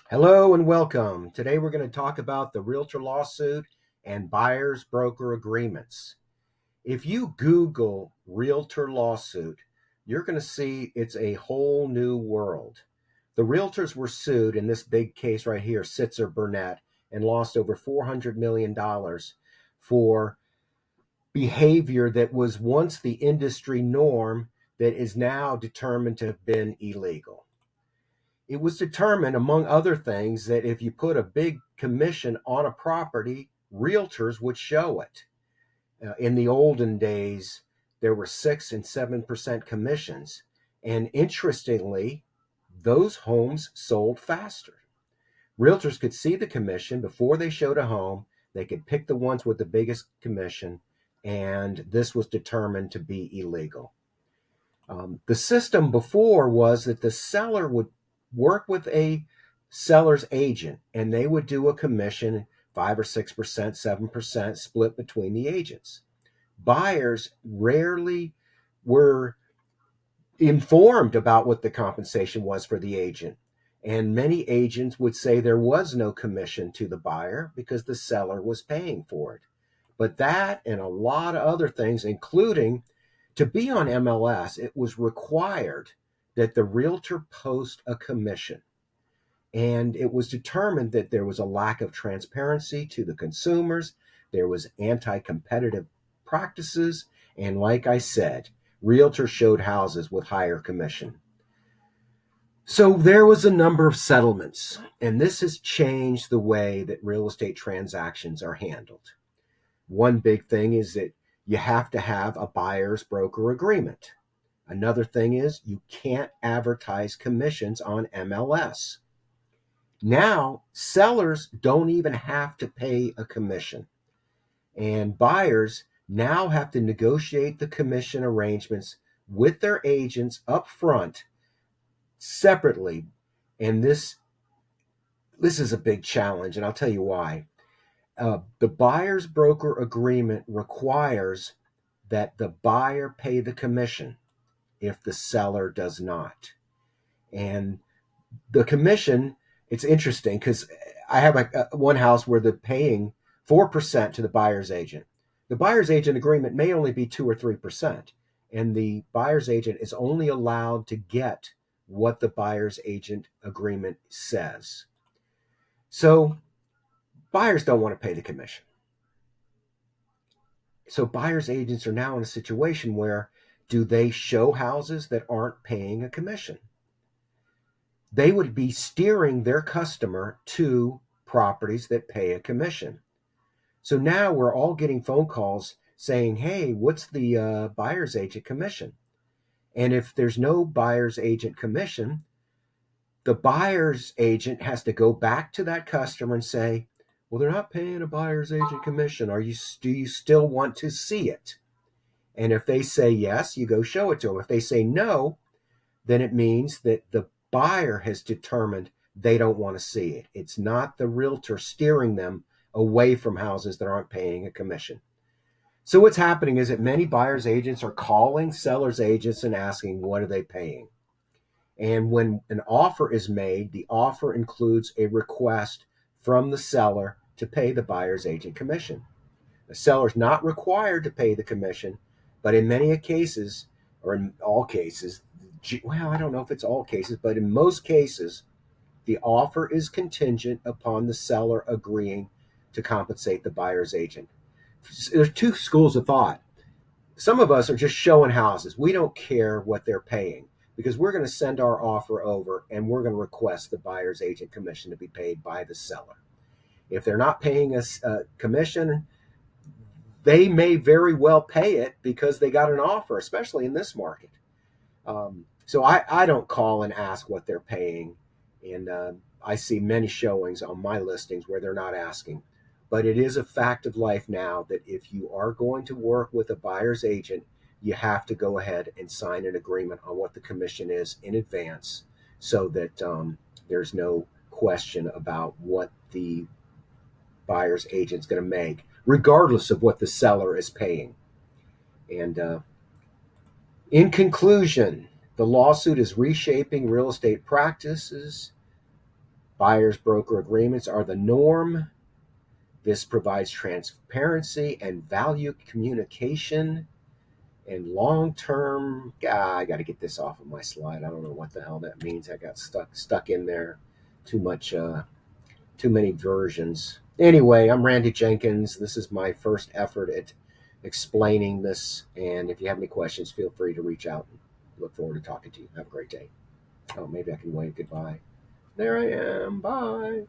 Hello and welcome. Today we're going to talk about the realtor lawsuit and buyer's broker agreements. If you Google realtor lawsuit, you're going to see it's a whole new world. The realtors were sued in this big case right here, Sitzer Burnett, and lost over $400 million for behavior that was once the industry norm that is now determined to have been illegal. It was determined, among other things, that if you put a big commission on a property, realtors would show it. In the olden days, there were 6 and 7% commissions. And interestingly, those homes sold faster. Realtors could see the commission before they showed a home. They could pick the ones with the biggest commission, and this was determined to be illegal. The system before was that the seller would work with a seller's agent and they would do a commission 5 or 6%, 7% split between the agents. Buyers rarely were informed about what the compensation was for the agent. And many agents would say there was no commission to the buyer because the seller was paying for it. But that and a lot of other things, including to be on MLS, it was required that the realtor post a commission. And it was determined that there was a lack of transparency to the consumers. There was anti-competitive practices. And like I said, realtors showed houses with higher commission. So there was a number of settlements, and this has changed the way that real estate transactions are handled. One big thing is that you have to have a buyer's broker agreement. Another thing is you can't advertise commissions on MLS. Now, sellers don't even have to pay a commission, and buyers now have to negotiate the commission arrangements with their agents up front separately. And this is a big challenge, and I'll tell you why. The buyer's broker agreement requires that the buyer pay the commission if the seller does not. And the commission, it's interesting because I have one house where they're paying 4% to the buyer's agent. The buyer's agent agreement may only be 2 or 3%, and the buyer's agent is only allowed to get what the buyer's agent agreement says. So buyers don't want to pay the commission. So buyer's agents are now in a situation where do they show houses that aren't paying a commission? They would be steering their customer to properties that pay a commission. So now we're all getting phone calls saying, hey, what's the buyer's agent commission? And if there's no buyer's agent commission, the buyer's agent has to go back to that customer and say, well, they're not paying a buyer's agent commission. Do you still want to see it? And if they say yes, you go show it to them. If they say no, then it means that the buyer has determined they don't want to see it. It's not the realtor steering them away from houses that aren't paying a commission. So what's happening is that many buyer's agents are calling sellers' agents and asking, what are they paying? And when an offer is made, the offer includes a request from the seller to pay the buyer's agent commission. The seller is not required to pay the commission, but in many cases, or in all cases, well, I don't know if it's all cases, but in most cases, the offer is contingent upon the seller agreeing to compensate the buyer's agent. There's two schools of thought. Some of us are just showing houses. We don't care what they're paying because we're going to send our offer over and we're going to request the buyer's agent commission to be paid by the seller. If they're not paying us a commission, they may very well pay it because they got an offer, especially in this market. So I don't call and ask what they're paying. And I see many showings on my listings where they're not asking. But it is a fact of life now that if you are going to work with a buyer's agent, you have to go ahead and sign an agreement on what the commission is in advance so that there's no question about what the buyer's agent's going to make, regardless of what the seller is paying. And in conclusion, the lawsuit is reshaping real estate practices Buyer's broker agreements are the norm. This provides transparency and value communication and long-term. I got to get this off of my slide. I don't know what the hell that means. I got stuck in there. Too much. Too many versions. Anyway, I'm Randy Jenkins. This is my first effort at explaining this. And if you have any questions, feel free to reach out. Look forward to talking to you. Have a great day. Oh, maybe I can wave goodbye. There I am. Bye.